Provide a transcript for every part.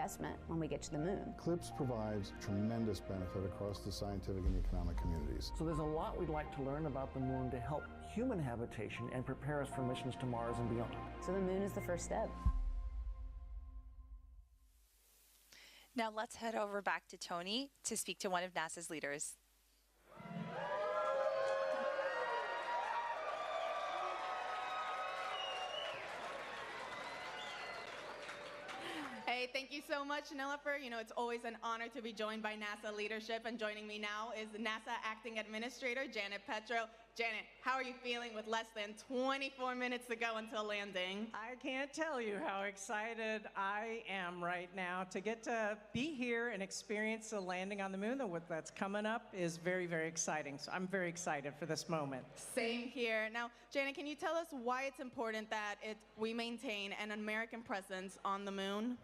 investment when we get to the moon. CLPS provides tremendous benefit across the scientific and economic communities. So there's a lot we'd like to learn about the moon to help human habitation and prepare us for missions to Mars and beyond. So the moon is the first step. Now let's head over back to Tony to speak to one of NASA's leaders. Hey, thank you so much, Nilüfer. You know, it's always an honor to be joined by NASA leadership, and joining me now is NASA Acting Administrator Janet Petro. Janet, how are you feeling with less than 24 minutes to go until landing? I can't tell you how excited I am right now to get to be here and experience the landing on the moon. What that's coming up is very, very exciting. So I'm very excited for this moment. Same here. Now, Janet, can you tell us why it's important that we maintain an American presence on the moon?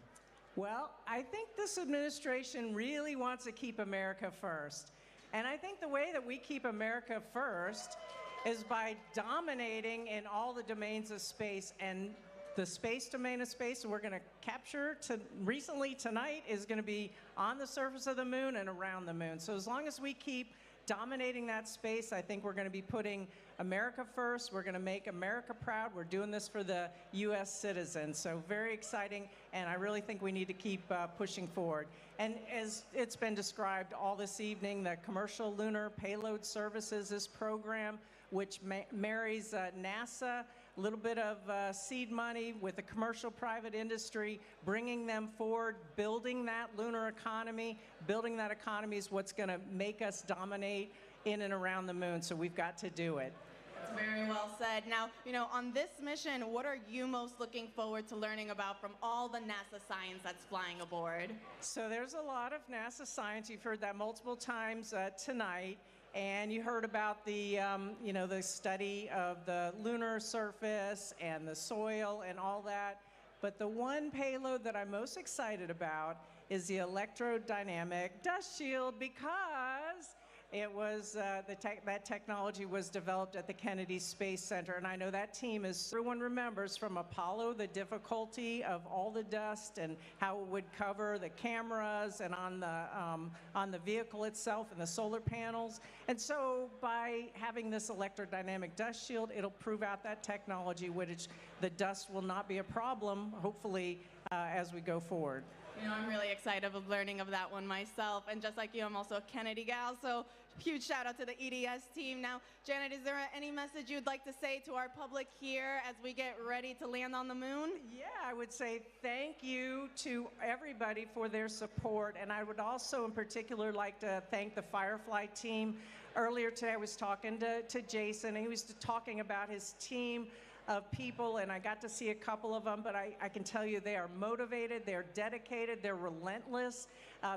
Well, I think this administration really wants to keep America first. And I think the way that we keep America first is by dominating in all the domains of space. And the space domain of space we're going to capture recently tonight is going to be on the surface of the moon and around the moon. So as long as we keep dominating that space, I think we're going to be putting America first. We're going to make America proud. We're doing this for the U.S. citizens. So very exciting, and I really think we need to keep pushing forward. And as it's been described all this evening, the Commercial Lunar Payload Services, this program, which marries NASA, a little bit of seed money with the commercial private industry, bringing them forward, building that lunar economy. Building that economy is what's going to make us dominate in and around the moon, so we've got to do it. That's very well said. Now, you know, on this mission, what are you most looking forward to learning about from all the NASA science that's flying aboard? So there's a lot of NASA science. You've heard that multiple times tonight. And you heard about the, the study of the lunar surface and the soil and all that. But the one payload that I'm most excited about is the electrodynamic dust shield, because it was that technology was developed at the Kennedy Space Center, and I know that team everyone remembers from Apollo the difficulty of all the dust and how it would cover the cameras and on the vehicle itself and the solar panels. And so by having this electrodynamic dust shield, it'll prove out that technology, which the dust will not be a problem, hopefully, as we go forward. You know, I'm really excited of learning of that one myself. And just like you, I'm also a Kennedy gal, so huge shout out to the EDS team. Now, Janet, is there any message you'd like to say to our public here as we get ready to land on the moon? Yeah, I would say thank you to everybody for their support. And I would also in particular like to thank the Firefly team. Earlier today I was talking to Jason, and he was talking about his team of people, and I got to see a couple of them, but I can tell you they are motivated, they're dedicated, they're relentless,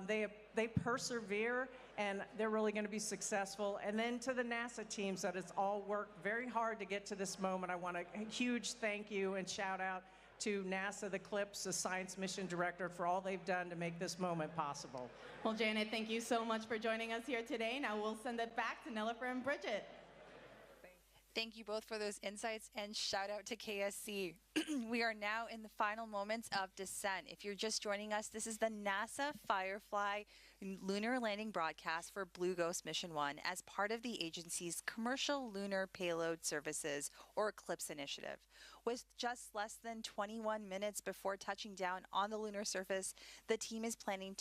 they persevere, and they're really going to be successful. And then to the NASA teams that has all worked very hard to get to this moment, I want a huge thank you and shout out to NASA, the CLPS, the Science Mission Director, for all they've done to make this moment possible. Well, Janet, thank you so much for joining us here today. Now we'll send it back to Nilüfer and Bridget. Thank you both for those insights, and shout out to KSC. We are now in the final moments of descent. If you're just joining us, this is the NASA Firefly lunar landing broadcast for Blue Ghost Mission 1 as part of the agency's Commercial Lunar Payload Services, or CLPS initiative. With just less than 21 minutes before touching down on the lunar surface, the team is planning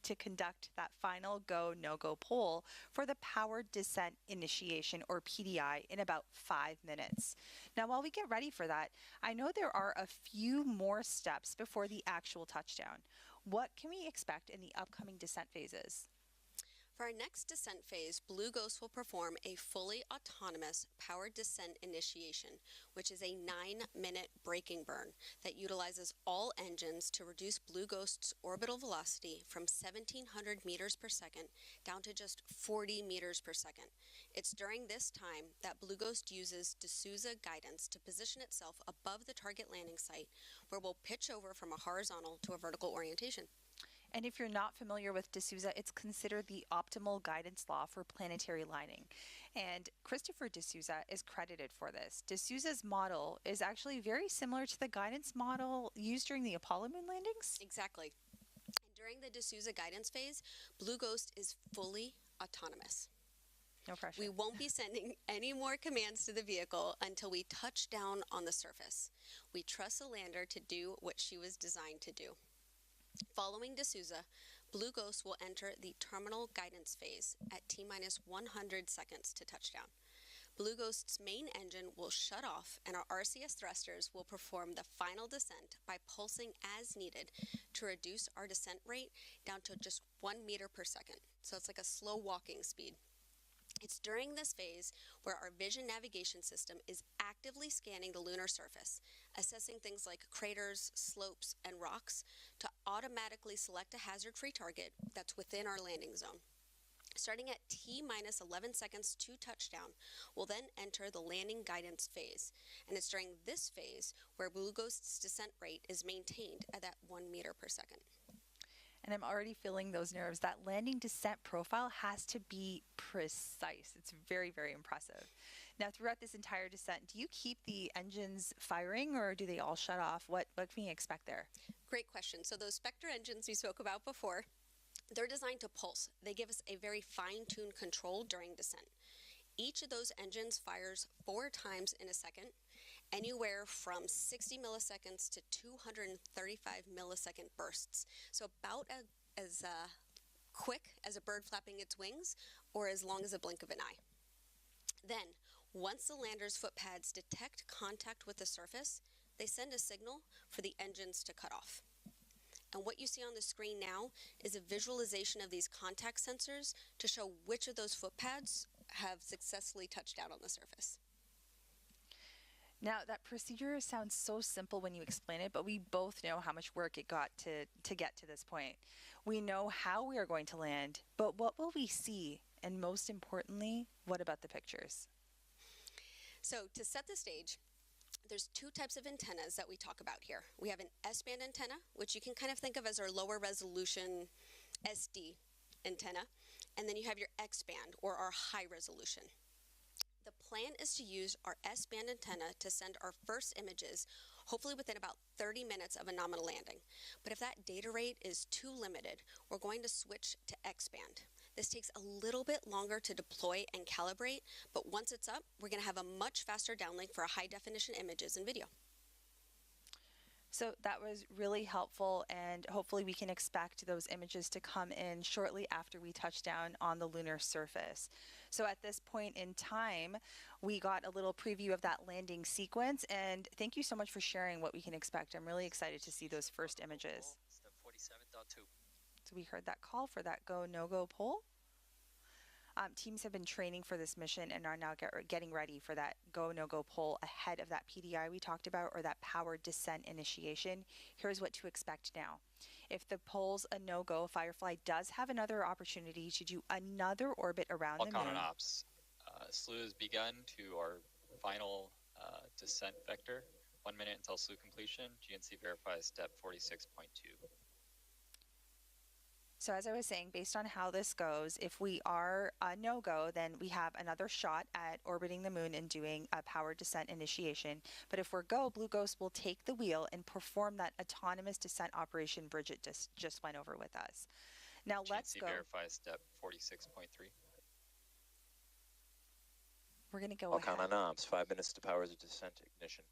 to conduct that final go, no-go poll for the powered descent initiation, or PDI, in about 5 minutes. Now, while we get ready for that, I know there are a few more steps before the actual touchdown. What can we expect in the upcoming descent phases? For our next descent phase, Blue Ghost will perform a fully autonomous powered descent initiation, which is a 9-minute braking burn that utilizes all engines to reduce Blue Ghost's orbital velocity from 1,700 meters per second down to just 40 meters per second. It's during this time that Blue Ghost uses D'Souza guidance to position itself above the target landing site, where we'll pitch over from a horizontal to a vertical orientation. And if you're not familiar with D'Souza, it's considered the optimal guidance law for planetary lining. And Christopher D'Souza is credited for this. D'Souza's model is actually very similar to the guidance model used during the Apollo moon landings. Exactly. And during the D'Souza guidance phase, Blue Ghost is fully autonomous. No pressure. We won't be sending any more commands to the vehicle until we touch down on the surface. We trust the lander to do what she was designed to do. Following D'Souza, Blue Ghost will enter the terminal guidance phase at T-minus 100 seconds to touchdown. Blue Ghost's main engine will shut off and our RCS thrusters will perform the final descent by pulsing as needed to reduce our descent rate down to just 1 meter per second. So it's like a slow walking speed. It's during this phase where our vision navigation system is actively scanning the lunar surface, assessing things like craters, slopes, and rocks to automatically select a hazard-free target that's within our landing zone. Starting at T-minus 11 seconds to touchdown, we'll then enter the landing guidance phase. And it's during this phase where Blue Ghost's descent rate is maintained at that 1 meter per second. And I'm already feeling those nerves. That landing descent profile has to be precise. It's very, very impressive. Now, throughout this entire descent, do you keep the engines firing or do they all shut off? What can we expect there? Great question. So those Spectre engines we spoke about before, they're designed to pulse. They give us a very fine-tuned control during descent. Each of those engines fires 4 times in a second, anywhere from 60 milliseconds to 235 millisecond bursts. So about as quick as a bird flapping its wings or as long as a blink of an eye. Then, once the lander's foot pads detect contact with the surface, they send a signal for the engines to cut off. And what you see on the screen now is a visualization of these contact sensors to show which of those foot pads have successfully touched down on the surface. Now, that procedure sounds so simple when you explain it, but we both know how much work it got to get to this point. We know how we are going to land, but what will we see? And most importantly, what about the pictures? So to set the stage, there's 2 types of antennas that we talk about here. We have an S-band antenna, which you can kind of think of as our lower resolution SD antenna, and then you have your X-band or our high resolution. The plan is to use our S-band antenna to send our first images, hopefully within about 30 minutes of a nominal landing. But if that data rate is too limited, we're going to switch to X-band. This takes a little bit longer to deploy and calibrate, but once it's up, we're going to have a much faster downlink for high definition images and video. So that was really helpful, and hopefully we can expect those images to come in shortly after we touch down on the lunar surface. So at this point in time, we got a little preview of that landing sequence, and thank you so much for sharing what we can expect. I'm really excited to see those first images. Step 47.2. So we heard that call for that go, no-go poll. Teams have been training for this mission and are now getting ready for that go, no-go poll ahead of that PDI we talked about, or that powered descent initiation. Here's what to expect now. If the poll's a no-go, Firefly does have another opportunity to do another orbit around the moon. All common ops. SLU has begun to our final descent vector. 1 minute until SLU completion. GNC verifies step 46.2. So as I was saying, based on how this goes, if we are a no-go, then we have another shot at orbiting the moon and doing a powered descent initiation. But if we're go, Blue Ghost will take the wheel and perform that autonomous descent operation Bridget just went over with us. Now let's go. Verifies step 46.3. We're going to go All ahead. count on ops, 5 minutes to power the descent ignition.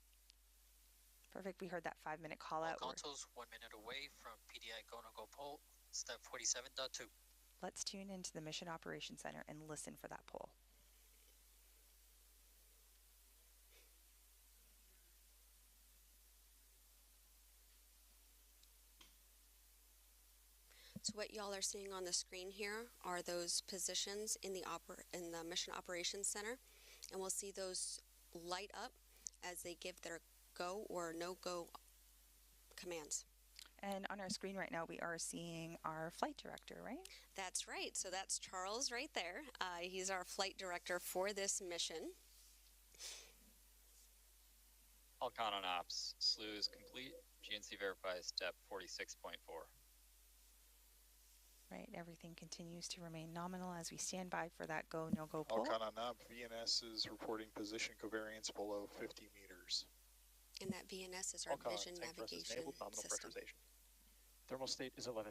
Perfect. We heard that 5-minute call out. Consoles 1 minute away from PDI go-no-go poll. Step 47.2. Let's tune into the Mission Operations Center and listen for that poll. So what y'all are seeing on the screen here are those positions in the Mission Operations Center, and we'll see those light up as they give their go or no-go commands. And on our screen right now, we are seeing our flight director, right? That's right. So that's Charles right there. He's our flight director for this mission. All count on ops. SLU is complete. GNC verifies step 46.4. Right, everything continues to remain nominal as we stand by for that go, no-go pull. Alcananab, VNS is reporting position covariance below 50 meters. And that VNS is our vision navigation system. Thermal state is 11.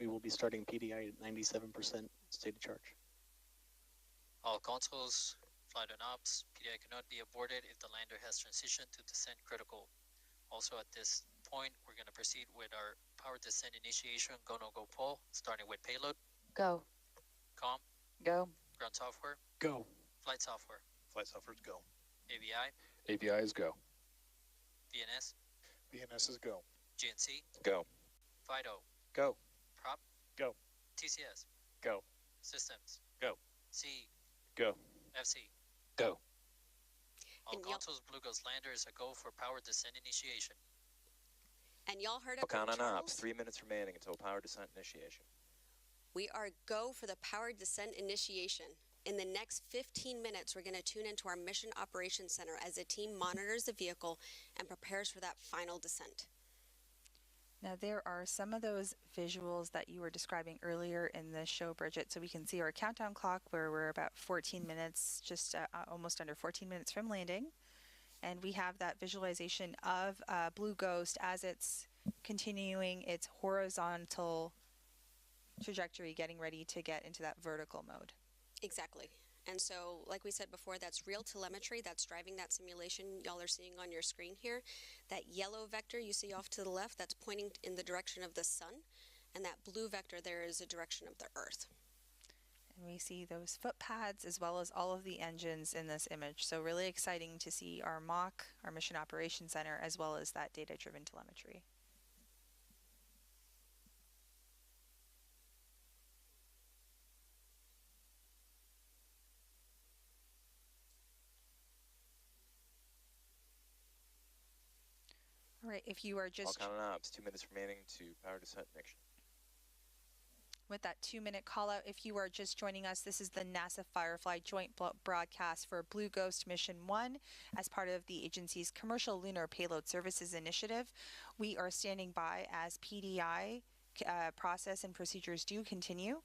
We will be starting PDI at 97% state of charge. All consoles, flight and ops, PDI cannot be aborted if the lander has transitioned to descent critical. Also at this point, we're going to proceed with our power descent initiation, go, no, go, pull, starting with payload. Go. Com. Go. Ground software. Go. Flight software. Flight software is go. AVI. AVI is go. VNS. VNS is go. GNC. Go. FIDO. Go. Prop. Go. TCS. Go. Systems. Go. C. Go. FC. Go. All consoles, Blue Ghost lander is a go for power descent initiation. And y'all heard it from Alcan on Charles. ops, 3 minutes remaining until power descent initiation. We are go for the power descent initiation. In the next 15 minutes, we're going to tune into our Mission Operations Center as the team monitors the vehicle and prepares for that final descent. Now there are some of those visuals that you were describing earlier in the show, Bridget, so we can see our countdown clock where we're about 14 minutes, just almost under 14 minutes from landing. And we have that visualization of Blue Ghost as it's continuing its horizontal trajectory, getting ready to get into that vertical mode. Exactly. And so, like we said before, that's real telemetry that's driving that simulation y'all are seeing on your screen here. That yellow vector you see off to the left, that's pointing in the direction of the sun. And that blue vector there is the direction of the Earth. And we see those foot pads as well as all of the engines in this image. So really exciting to see our MOC, our Mission Operations Center, as well as that data-driven telemetry. All right, if you are just... Alcan on ops, 2 minutes remaining to power descent initiation. With that 2-minute call out, if you are just joining us, this is the NASA Firefly joint broadcast for Blue Ghost Mission 1 as part of the agency's Commercial Lunar Payload Services initiative. We are standing by as PDI process and procedures do continue.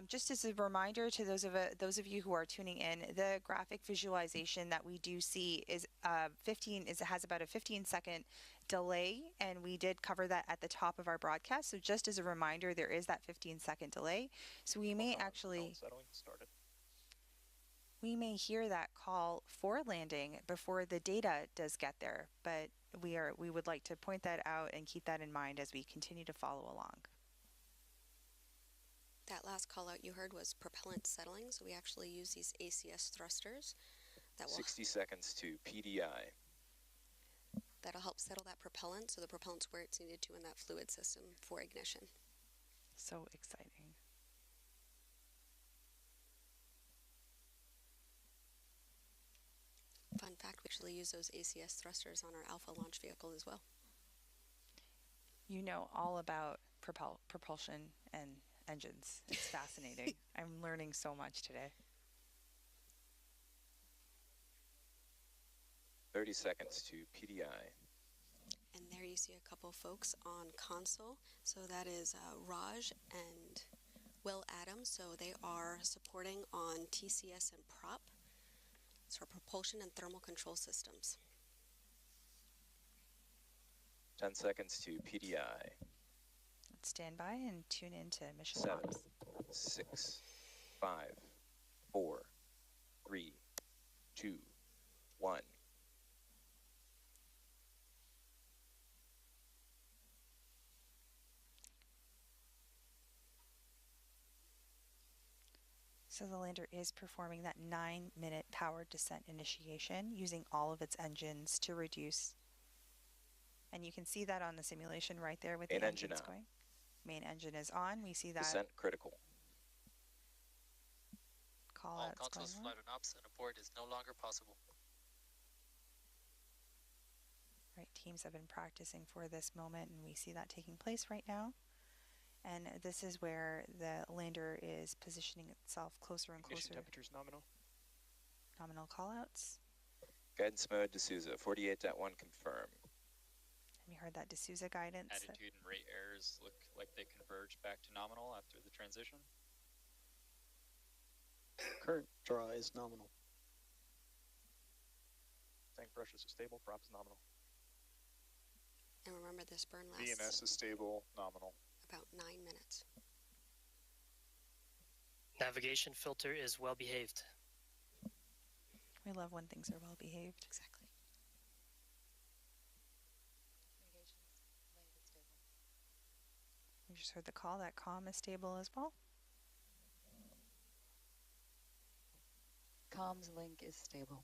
Just as a reminder to those of you who are tuning in, the graphic visualization that we do see is has about a 15-second delay, and we did cover that at the top of our broadcast. So just as a reminder, there is that 15-second delay. So we may we may hear that call for landing before the data does get there, but we would like to point that out and keep that in mind as we continue to follow along. That last call out you heard was propellant settling, so we actually use these ACS thrusters that will 60 seconds to PDI. That'll help settle that propellant, so the propellant's where it's needed to in that fluid system for ignition. So exciting. Fun fact, we actually use those ACS thrusters on our Alpha launch vehicle as well. You know all about propulsion and engines. It's fascinating. I'm learning so much today. 30 seconds to PDI. And there you see a couple folks on console. So that is Raj and Will Adams. So they are supporting on TCS and prop. So propulsion and thermal control systems. 10 seconds to PDI. Let's stand by and tune into Mission 7, Ops. 6, 5, 4, 3, 2, 1. So the lander is performing that 9-minute powered descent initiation using all of its engines to reduce. And you can see that on the simulation right there with Main the engine engines on. going. Main engine is on. We see that Descent critical. call All outs going consoles, on. flight and ops, and abort is no longer possible. Right, teams have been practicing for this moment, and we see that taking place right now. And this is where the lander is positioning itself closer and Ignition closer. temperature's nominal. Nominal callouts. Guidance mode, D'Souza, 48.1 confirm. And you heard that D'Souza guidance. Attitude and rate errors look like they converge back to nominal after the transition. Current draw is nominal. Tank pressures are stable, prop is nominal. And remember, this burn lasts VNS is stable, nominal. about 9 minutes. Navigation filter is well behaved. We love when things are well behaved. Exactly. We just heard the call. That comm is stable as well. Comms link is stable.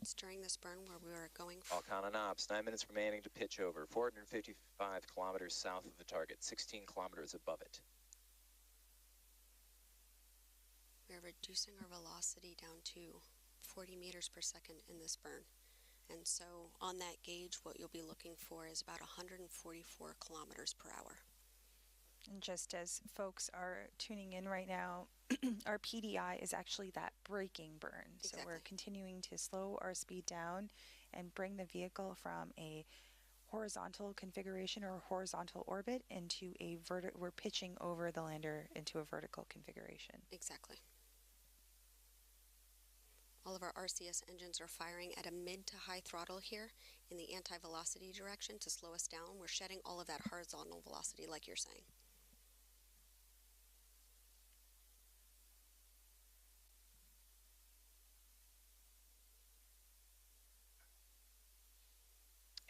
It's during this burn where we were going All count on ops, 9 minutes remaining to pitch over. 455 kilometers south of the target, 16 kilometers above it. We're reducing our velocity down to 40 meters per second in this burn. And so on that gauge, what you'll be looking for is about 144 kilometers per hour. And just as folks are tuning in right now, our PDI is actually that braking burn. Exactly. So we're continuing to slow our speed down and bring the vehicle from a horizontal configuration or horizontal orbit into a we're pitching over the lander into a vertical configuration. Exactly. All of our RCS engines are firing at a mid to high throttle here in the anti-velocity direction to slow us down. We're shedding all of that horizontal velocity like you're saying.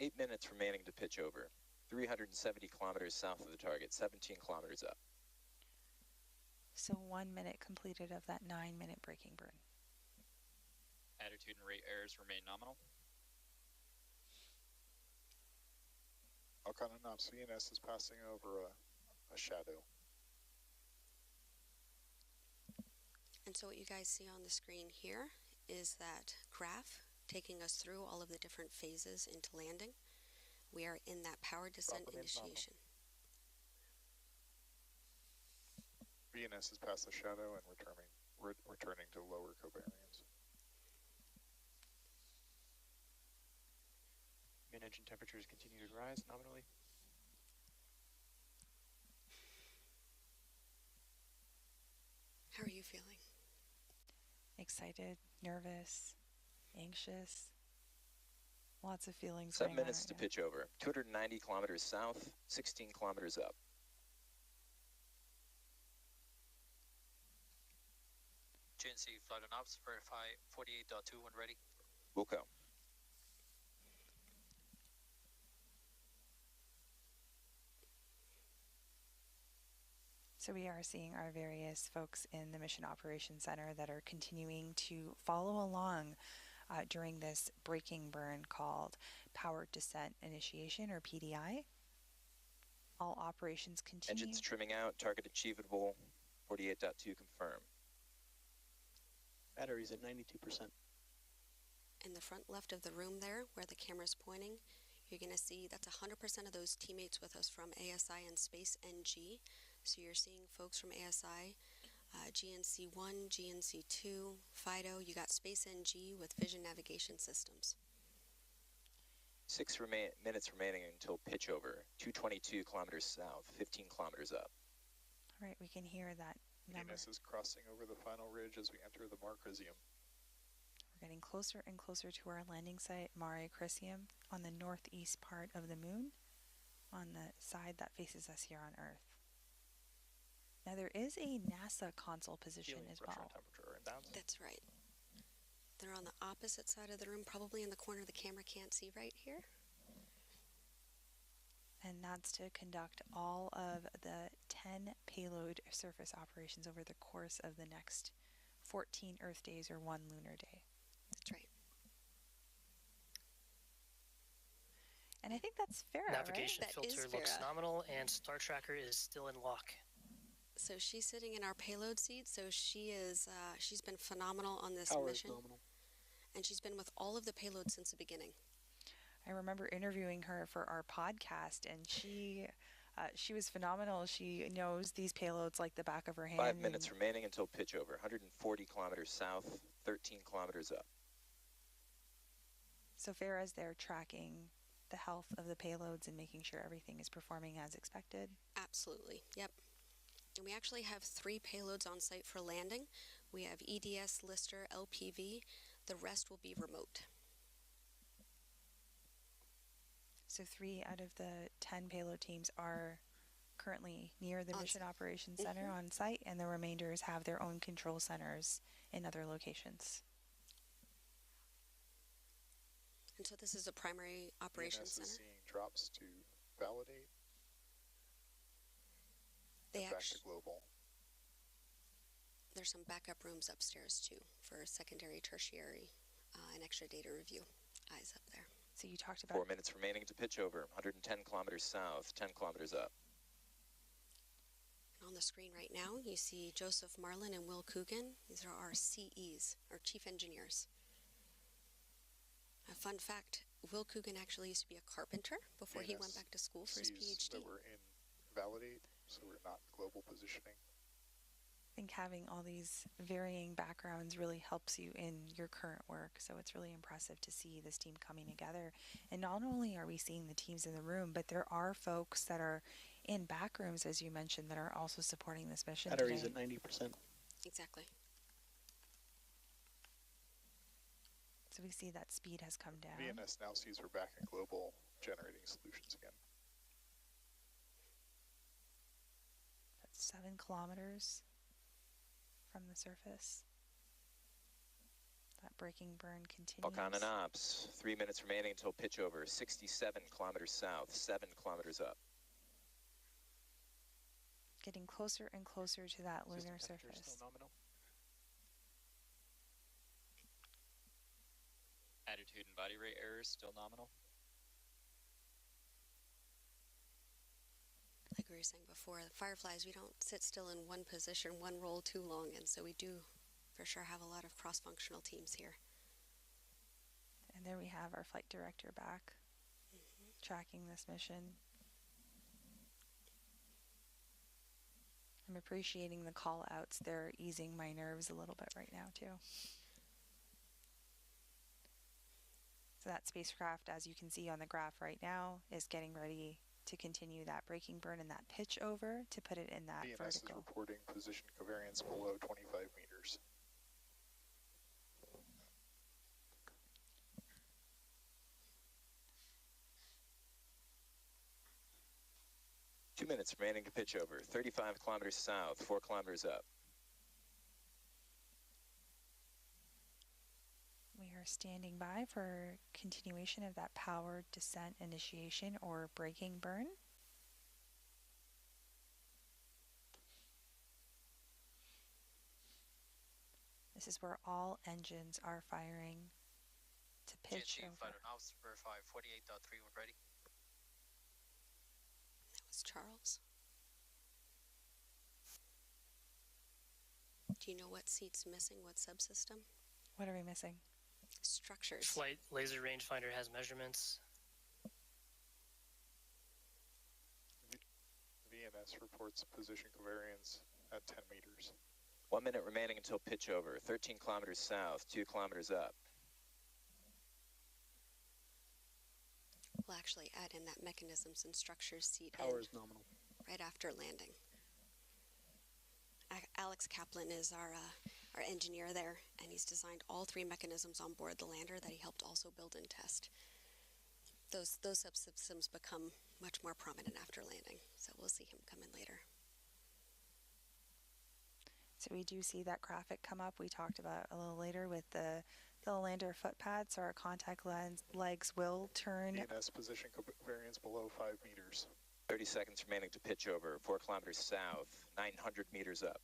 Eight minutes remaining to pitch over. 370 kilometers south of the target, 17 kilometers up. So 1 minute completed of that 9-minute braking burn. Attitude and rate errors remain nominal. Alcon and Ops, VNS is passing over a shadow. And so what you guys see on the screen here is that graph taking us through all of the different phases into landing. We are in that power descent initiation. VNS is past the shadow and returning to lower covariance. Main engine temperatures continue to rise nominally. How are you feeling? Excited, nervous, anxious. Lots of feelings. 7 minutes to pitch over. 290 kilometers south, 16 kilometers up. GNC flight and ops, verify 48.2 when ready. Wilco. So we are seeing our various folks in the Mission Operations Center that are continuing to follow along during this braking burn called Power Descent Initiation, or PDI. All operations continue. Engines trimming out, target achievable, 48.2 confirm. Batteries at 92%. In the front left of the room there, where the camera's pointing, you're going to see that's 100% of those teammates with us from ASI and Space NG. So you're seeing folks from ASI, GNC1, GNC2, FIDO. You got Space NG with Vision Navigation Systems. 6 minutes remaining until pitch over. 222 kilometers south, 15 kilometers up. All right, we can hear that number. VNS is crossing over the final ridge as we enter the Mare Crisium. We're getting closer and closer to our landing site, Mare Crisium, on the northeast part of the moon, on the side that faces us here on Earth. Now there is a NASA console position as well. That's right. They're on the opposite side of the room, probably in the corner the camera can't see right here. And that's to conduct all of the 10 payload surface operations over the course of the next 14 Earth days or 1 lunar day. That's right. And I think that's Farah, Navigation right? filter looks nominal, and Star Tracker is still in lock. So she's sitting in our payload seat. So she is. She's been phenomenal on this Power mission, is nominal. and she's been with all of the payloads since the beginning. I remember interviewing her for our podcast, and she was phenomenal. She knows these payloads like the back of her hand. 5 minutes remaining until pitch over. 140 kilometers south, 13 kilometers up. So Farah's there tracking the health of the payloads and making sure everything is performing as expected? Absolutely, yep. And we actually have 3 payloads on site for landing. We have EDS, Lister, LPV. The rest will be remote. So 3 out of the 10 payload teams are currently near the Mission Operations Center on site, and the remainders have their own control centers in other locations. And so this is a primary operations center. Is seeing drops to validate. They back to global. There's some backup rooms upstairs too for secondary, tertiary, and extra data review. Eyes up there. So you talked about 4 minutes remaining to pitch over. 110 kilometers south, 10 kilometers up. And on the screen right now, you see Joseph Marlin and Will Coogan. These are our CEs, our chief engineers. A fun fact, Will Coogan actually used to be a carpenter before he went back to school for his PhD. That we're in validate, so we're not global positioning. I think having all these varying backgrounds really helps you in your current work. So it's really impressive to see this team coming together. And not only are we seeing the teams in the room, but there are folks that are in back rooms, as you mentioned, that are also supporting this mission Batteries today. at 90%. Exactly. So we see that speed has come down. VNS now sees we're back in global generating solutions again. That's 7 kilometers from the surface. That braking burn continues. Falcon and Ops, 3 minutes remaining until pitch over. 67 kilometers south, 7 kilometers up. Getting closer and closer to that lunar surface. Still nominal. Attitude and body rate errors still nominal. Like we were saying before, the Fireflies, we don't sit still in one position, one role too long, and so we do for sure have a lot of cross-functional teams here. And there we have our flight director back, tracking this mission. I'm appreciating the call outs. They're easing my nerves a little bit right now too. So that spacecraft, as you can see on the graph right now, is getting ready to continue that braking burn and that pitch over to put it in that VNS vertical. is reporting position covariance below 25 meters. Two minutes remaining to pitch over. 35 kilometers south, 4 kilometers up. We are standing by for continuation of that powered descent initiation or braking burn. This is where all engines are firing to pitch GNC over. fighter ops, verify 48.3 when ready. That was Charles. Do you know what seat's missing, what subsystem? What are we missing? Structures. Flight laser rangefinder has measurements. VNS reports position covariance at 10 meters. 1 minute remaining until pitch over. 13 kilometers south, 2 kilometers up. We'll actually add in that mechanisms and structures seat Power is nominal. right after landing. Alex Kaplan is our engineer there, and he's designed all 3 mechanisms on board the lander that he helped also build and test. Those subsystems become much more prominent after landing, so we'll see him come in later. So we do see that graphic come up we talked about a little later with the lander foot pad, so our contact legs will turn. VNS position covariance below 5 meters. 30 seconds remaining to pitch over. 4 kilometers south, 900 meters up.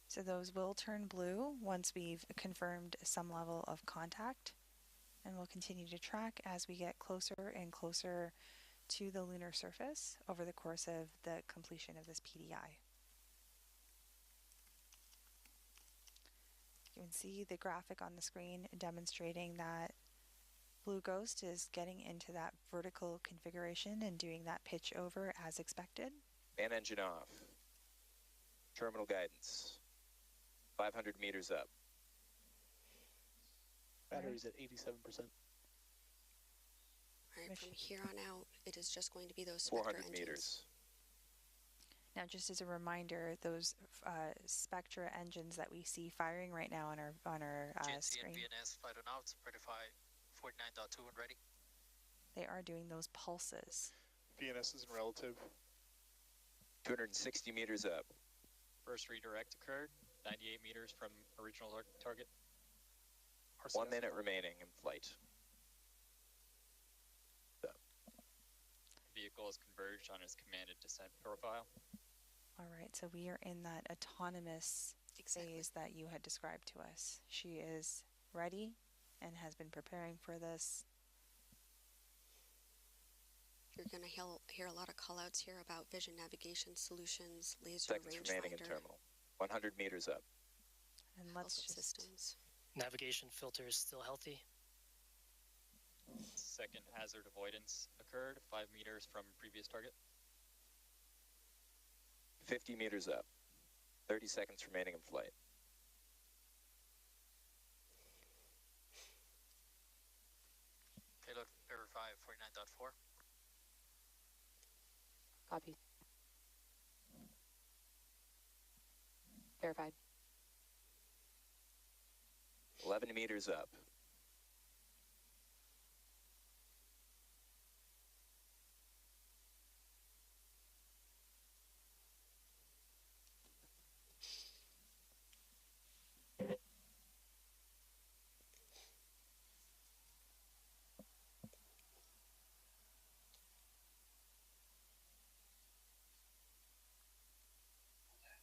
So those will turn blue once we've confirmed some level of contact. And we'll continue to track as we get closer and closer to the lunar surface over the course of the completion of this PDI. You can see the graphic on the screen demonstrating that Blue Ghost is getting into that vertical configuration and doing that pitch over as expected. Man engine off. Terminal guidance. 500 meters up. Batteries at 87%. All right, from here on out, it is just going to be those 400 Spectra meters. Now, just as a reminder, those Spectra engines that we see firing right now on our GNC screen, and VNS flight on ops, verify 49.2 and ready. they are doing those pulses. VNS is in relative. 260 meters up. First redirect occurred, 98 meters from original target. 1 minute remaining in flight. The vehicle is converged on its commanded descent profile. All right, so we are in that autonomous phase that you had described to us. She is ready and has been preparing for this. You're going to hear a lot of call-outs here about vision navigation solutions, laser Seconds remaining in rangefinder, terminal. 100 meters up. And let's health just systems. Navigation filter is still healthy. Second hazard avoidance occurred, 5 meters from previous target. 50 meters up. 30 seconds remaining in flight. Payload verify 49.4. Copy. Verified. 11 meters up.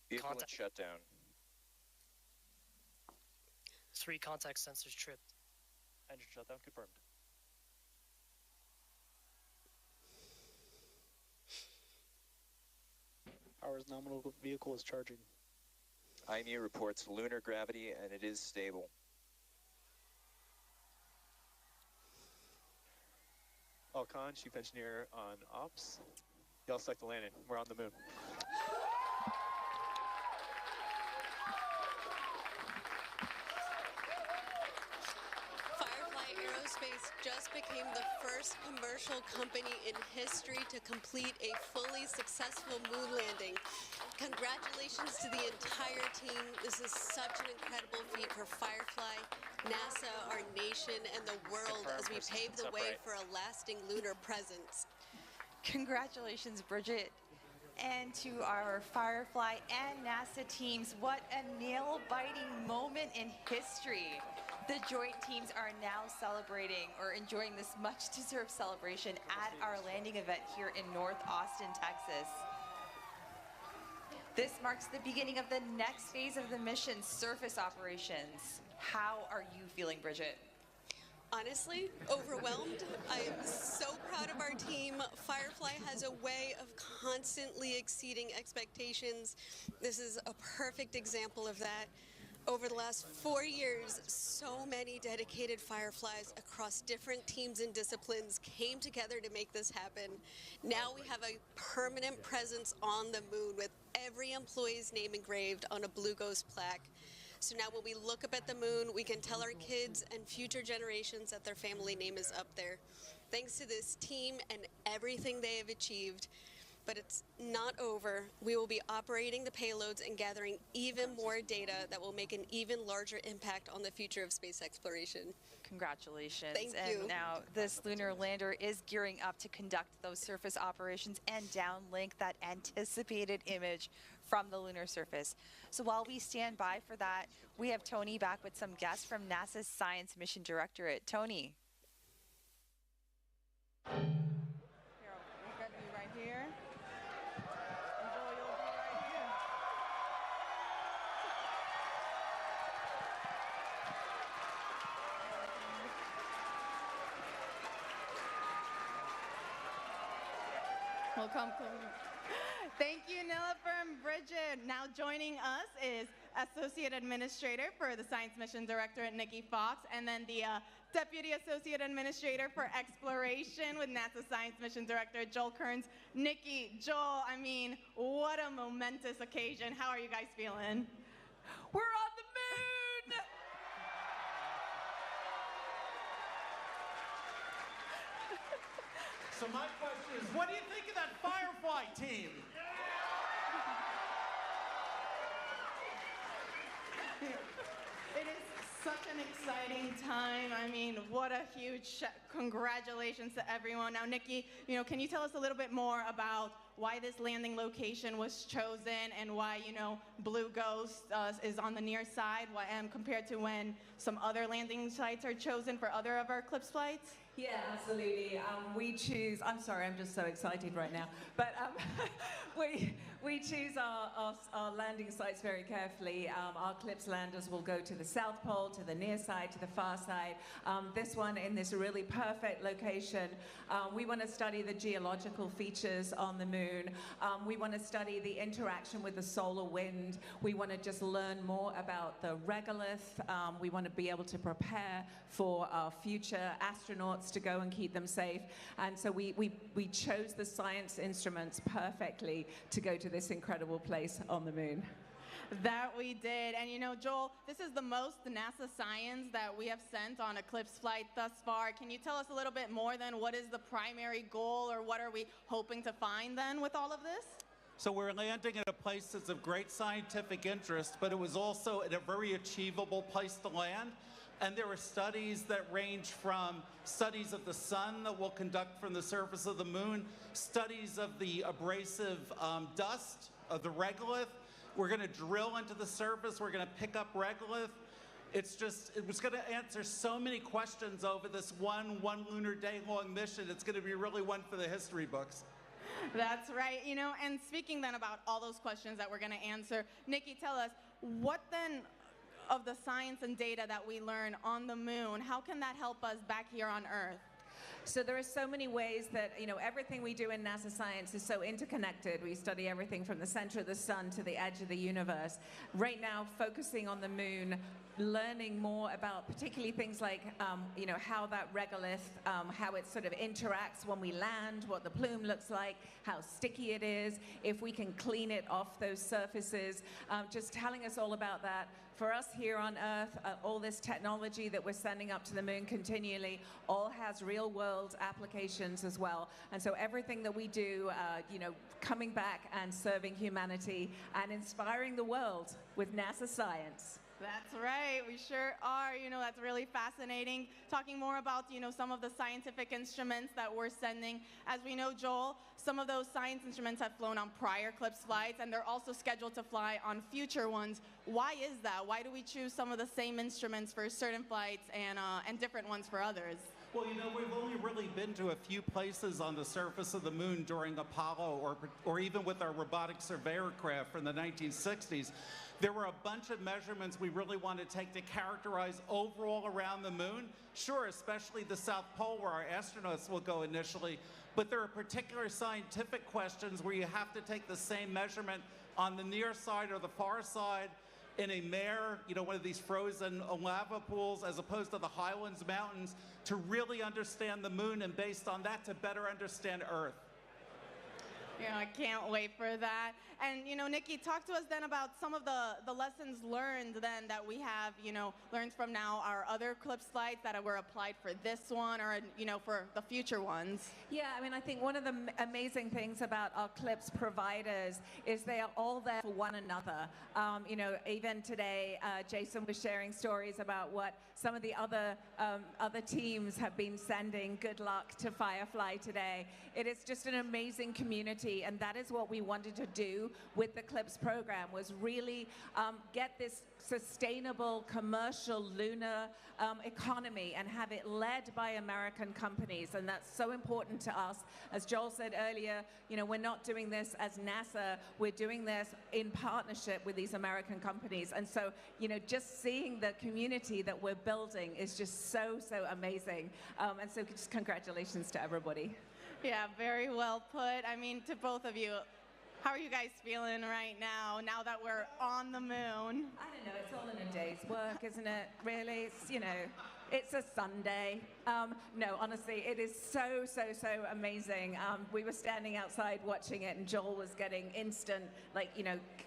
Vehicle in shutdown. 3 contact sensors tripped. Engine shutdown confirmed. Ours nominal vehicle is charging. IMU reports lunar gravity and it is stable. Khan, Chief Engineer on Ops. Y'all select the landing. We're on the moon. Firefly Aerospace just became the first commercial company in history to complete a fully successful moon landing. Congratulations to the entire team. This is such an incredible feat for Firefly, NASA, our nation, and the world as we pave the way for a lasting lunar presence. Congratulations, Bridget. And to our Firefly and NASA teams, what a nail-biting moment in history. The joint teams are now celebrating or enjoying this much-deserved celebration at our landing event here in North Austin, Texas. This marks the beginning of the next phase of the mission, surface operations. How are you feeling, Bridget? Honestly, overwhelmed. I am so proud of our team. Firefly has a way of constantly exceeding expectations. This is a perfect example of that. Over the last 4 years, so many dedicated Fireflies across different teams and disciplines came together to make this happen. Now we have a permanent presence on the moon with every employee's name engraved on a Blue Ghost plaque. So now when we look up at the moon, we can tell our kids and future generations that their family name is up there. Thanks to this team and everything they have achieved. But it's not over. We will be operating the payloads and gathering even more data that will make an even larger impact on the future of space exploration. Congratulations. Thank you. And now this lunar lander is gearing up to conduct those surface operations and downlink that anticipated image from the lunar surface. So while we stand by for that, we have Tony back with some guests from NASA's Science Mission Directorate. Tony. Here, we're going to be right here. And Joel, you'll be right here. Well, come. Thank you, Nilüfer and Bridget. Now joining us is Associate Administrator for the Science Mission Directorate, Nikki Fox, and then the Deputy Associate Administrator for Exploration with NASA Science Mission Director, Joel Kearns. Nikki, Joel, I mean, what a momentous occasion. How are you guys feeling? We're on the moon! So my question is, what do you think of that Firefly team? It is such an exciting time. I mean, what a huge congratulations to everyone. Now, Nikki, can you tell us a little bit more about why this landing location was chosen and why, Blue Ghost is on the near side compared to when some other landing sites are chosen for other of our Eclipse flights? Yeah, absolutely. We choose, I'm sorry, I'm just so excited right now, but we choose our landing sites very carefully. Our Eclipse landers will go to the South Pole, to the near side, to the far side. This one in this really perfect location. We want to study the geological features on the moon. We want to study the interaction with the solar wind. We want to just learn more about the regolith. We want to be able to prepare for our future astronauts to go and keep them safe. And so we chose the science instruments perfectly to go to this incredible place on the moon. That we did. And Joel, this is the most NASA science that we have sent on Eclipse flight thus far. Can you tell us a little bit more then? What is the primary goal, or what are we hoping to find then with all of this? So we're landing at a place that's of great scientific interest, but it was also at a very achievable place to land. And there are studies that range from studies of the sun that we'll conduct from the surface of the moon, studies of the abrasive dust of the regolith. We're going to drill into the surface. We're going to pick up regolith. It was going to answer so many questions over this one lunar day long mission. It's going to be really one for the history books. That's right. And speaking then about all those questions that we're going to answer, Nikki, tell us, what then of the science and data that we learn on the moon, how can that help us back here on Earth? So there are so many ways that, everything we do in NASA science is so interconnected. We study everything from the center of the sun to the edge of the universe. Right now, focusing on the moon, learning more about particularly things like, how that regolith, how it sort of interacts when we land, what the plume looks like, how sticky it is, if we can clean it off those surfaces, just telling us all about that. For us here on Earth, all this technology that we're sending up to the moon continually all has real-world applications as well. And so everything that we do, coming back and serving humanity and inspiring the world with NASA science. That's right, we sure are. That's really fascinating. Talking more about, some of the scientific instruments that we're sending. As we know, Joel, some of those science instruments have flown on prior Eclipse flights, and they're also scheduled to fly on future ones. Why is that? Why do we choose some of the same instruments for certain flights and different ones for others? Well, we've only really been to a few places on the surface of the moon during Apollo or even with our robotic surveyor craft from the 1960s. There were a bunch of measurements we really want to take to characterize overall around the moon. Sure, especially the South Pole where our astronauts will go initially, but there are particular scientific questions where you have to take the same measurement on the near side or the far side in a mare, one of these frozen lava pools, as opposed to the Highlands Mountains, to really understand the moon, and based on that, to better understand Earth. I can't wait for that. And, Nikki, talk to us then about some of the lessons learned then that we have, learned from now our other Eclipse flights that were applied for this one or, for the future ones. Yeah, I think one of the amazing things about our Eclipse providers is they are all there for one another. Even today, Jason was sharing stories about what some of the other teams have been sending. Good luck to Firefly today. It is just an amazing community, and that is what we wanted to do with the Eclipse program, was really get this sustainable commercial lunar economy and have it led by American companies. And that's so important to us. As Joel said earlier, we're not doing this as NASA, we're doing this in partnership with these American companies. And so, just seeing the community that we're building is just so amazing. And so just congratulations to everybody. Yeah, very well put. To both of you, how are you guys feeling right now that we're on the moon? I don't know, it's all in a day's work, isn't it? Really, it's a Sunday. No, honestly, it is so amazing. We were standing outside watching it, and Joel was getting instant,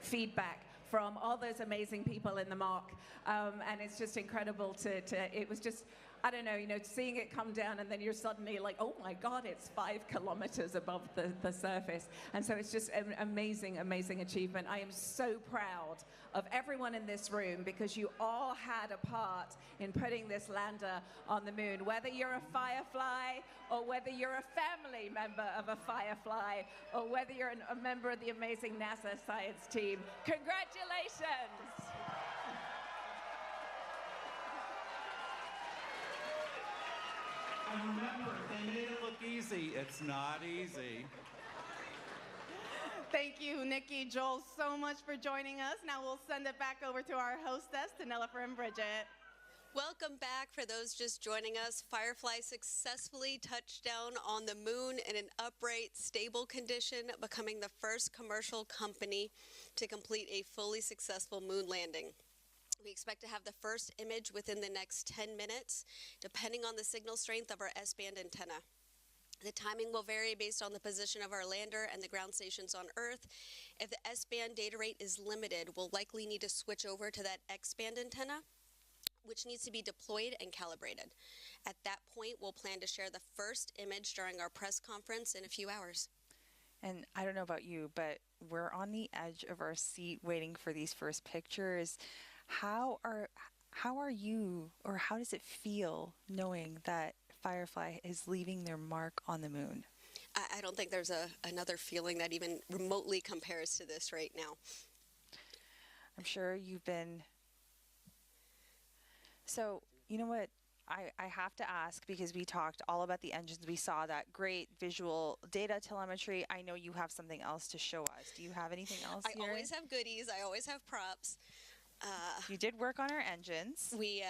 feedback from all those amazing people in the mock. And it's just incredible it was just I don't know, seeing it come down and then you're suddenly like, oh my God, it's 5 kilometers above the surface. And so it's just an amazing, amazing achievement. I am so proud of everyone in this room because you all had a part in putting this lander on the moon. Whether you're a Firefly or whether you're a family member of a Firefly or whether you're a member of the amazing NASA science team, congratulations. And remember, they made it look easy. It's not easy. Thank you, Nikki, Joel, so much for joining us. Now we'll send it back over to our hostess, Nilüfer and Bridget. Welcome back. For those just joining us, Firefly successfully touched down on the moon in an upright, stable condition, becoming the first commercial company to complete a fully successful moon landing. We expect to have the first image within the next 10 minutes, depending on the signal strength of our S-band antenna. The timing will vary based on the position of our lander and the ground stations on Earth. If the S-band data rate is limited, we'll likely need to switch over to that X-band antenna, which needs to be deployed and calibrated. At that point, we'll plan to share the first image during our press conference in a few hours. And I don't know about you, but we're on the edge of our seat waiting for these first pictures. How are you, or how does it feel knowing that Firefly is leaving their mark on the moon? I don't think there's another feeling that even remotely compares to this right now. I'm sure you've been... So, you know what? I have to ask, because we talked all about the engines. We saw that great visual data telemetry. I know you have something else to show us. Do you have anything else I always have goodies. I always have props. You did work on our engines. We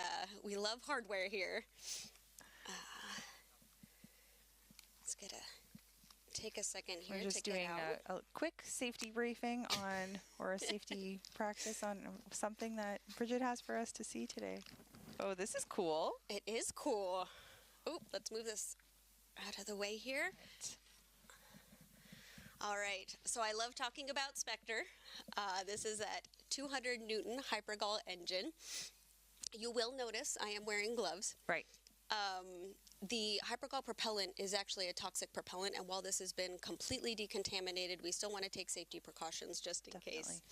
love hardware here. Let's take a second here. We're just doing a quick safety briefing on, or a safety practice on something that Bridget has for us to see today. Oh, this is cool. It is cool. Oh, let's move this out of the way here. All right, so I love talking about Spectre. This is that 200 Newton Hypergol engine. You will notice I am wearing gloves. Right. The Hypergol propellant is actually a toxic propellant, and while this has been completely decontaminated, we still want to take safety precautions just in case.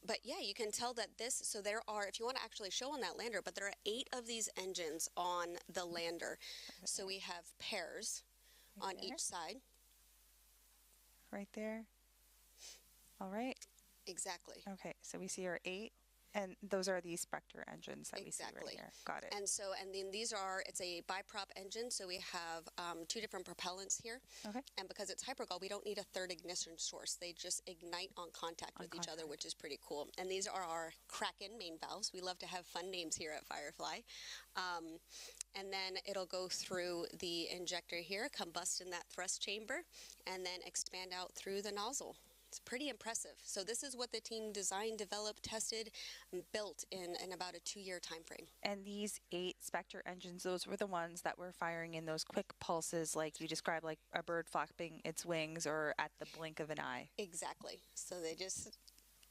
But yeah, you can tell that so there are, if you want to actually show on that lander, but there are 8 of these engines on the lander. Okay. So we have pairs on each side. Right there. All right. Exactly. Okay, so we see our 8, and those are the Spectre engines that we see right here. Got it. And then these it's a biprop engine, so we have 2 different propellants here. Okay. And because it's Hypergol, we don't need a third ignition source. They just ignite on contact with each other, which is pretty cool. And these are our Kraken main valves. We love to have fun names here at Firefly. And then it'll go through the injector here, combust in that thrust chamber, and then expand out through the nozzle. It's pretty impressive. So this is what the team designed, developed, tested, and built in about a 2-year time frame. And these 8 Spectre engines, those were the ones that were firing in those quick pulses, like you described, like a bird flapping its wings or at the blink of an eye. Exactly. So they just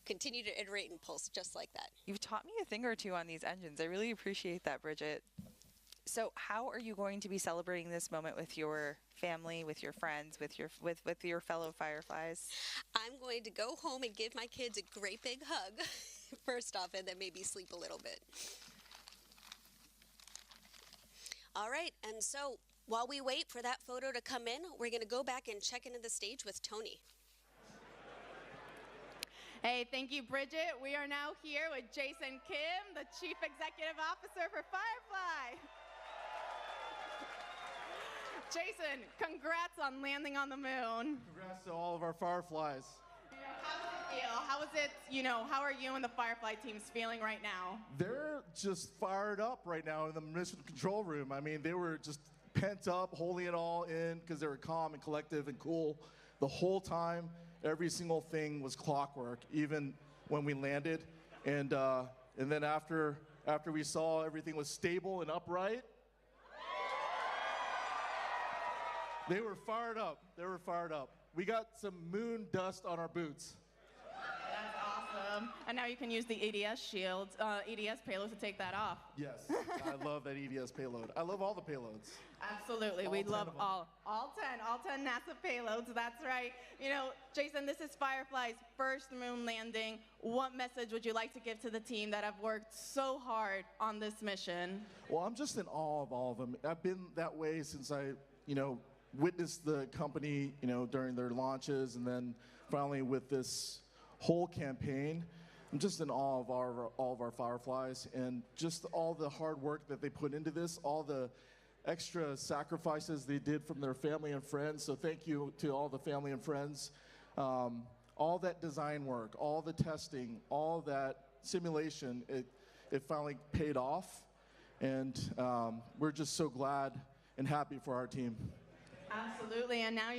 continue to iterate and pulse just like that. You've taught me a thing or two on these engines. I really appreciate that, Bridget. So how are you going to be celebrating this moment with your family, with your friends, with your fellow Fireflies? I'm going to go home and give my kids a great big hug, first off, and then maybe sleep a little bit. All right, and so while we wait for that photo to come in, we're going to go back and check into the stage with Tony. Hey, thank you, Bridget. We are now here with Jason Kim, the Chief Executive Officer for Firefly. Jason, congrats on landing on the moon. Congrats to all of our Fireflies. How does it feel? How is it, how are you and the Firefly teams feeling right now? They're just fired up right now in the mission control room. I mean, they were just pent up, holding it all in because they were calm and collective and cool the whole time. Every single thing was clockwork, even when we landed. And then after we saw everything was stable and upright, they were fired up. They were fired up. We got some moon dust on our boots. That's awesome. Awesome. And now you can use the EDS shield, EDS payload to take that off. Yes, I love that EDS payload. I love all the payloads. Absolutely. We love all 10 NASA payloads. That's right. You know, Jason, this is Firefly's first moon landing. What message would you like to give to the team that have worked so hard on this mission? Well, I'm just in awe of all of them. I've been that way since I, witnessed the company, during their launches, and then finally with this whole campaign. I'm just in awe of all of our Fireflies and just all the hard work that they put into this, all the extra sacrifices they did from their family and friends. So thank you to all the family and friends. All that design work, all the testing, all that simulation, it finally paid off. And we're just so glad and happy for our team. Absolutely. And now,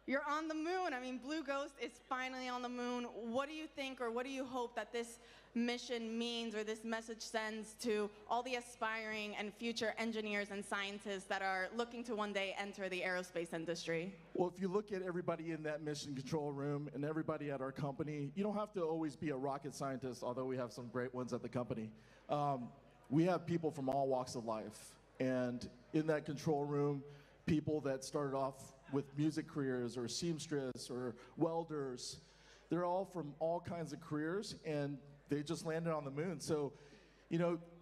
you're on the moon. I mean, Blue Ghost is finally on the moon. What do you think, or what do you hope that this mission means, or this message sends to all the aspiring and future engineers and scientists that are looking to one day enter the aerospace industry? Well, if you look at everybody in that mission control room and everybody at our company, you don't have to always be a rocket scientist, although we have some great ones at the company. We have people from all walks of life. And in that control room, people that started off with music careers or seamstress or welders, they're all from all kinds of careers, and they just landed on the moon. So,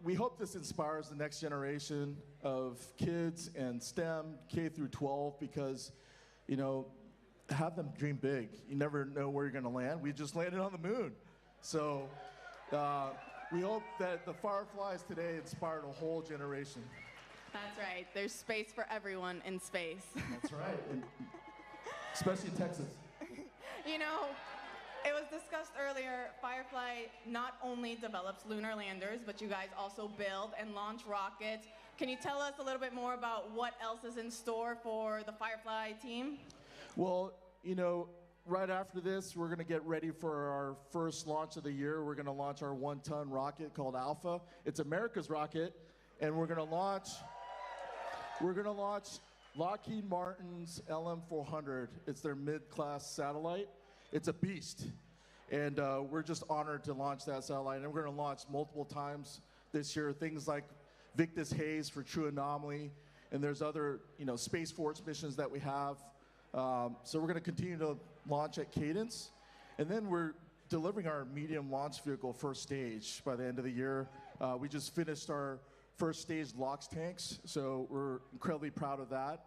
we hope this inspires the next generation of kids and STEM, K through 12, because, have them dream big. You never know where you're gonna land. We just landed on the moon. So, we hope that the Fireflies today inspired a whole generation. That's right. There's space for everyone in space. That's right. Especially in Texas. It was discussed earlier, Firefly not only develops lunar landers, but you guys also build and launch rockets. Can you tell us a little bit more about what else is in store for the Firefly team? Well, right after this, we're going to get ready for our first launch of the year. We're going to launch our 1-ton rocket called Alpha. It's America's rocket, and we're going to launch Lockheed Martin's LM-400. It's their mid-class satellite. It's a beast, and we're just honored to launch that satellite. And we're going to launch multiple times this year. Things like Victus Haze for True Anomaly, and there's other Space Force missions that we have. So we're going to continue to launch at cadence, and then we're delivering our medium launch vehicle first stage by the end of the year. We just finished our first stage LOX tanks, so we're incredibly proud of that.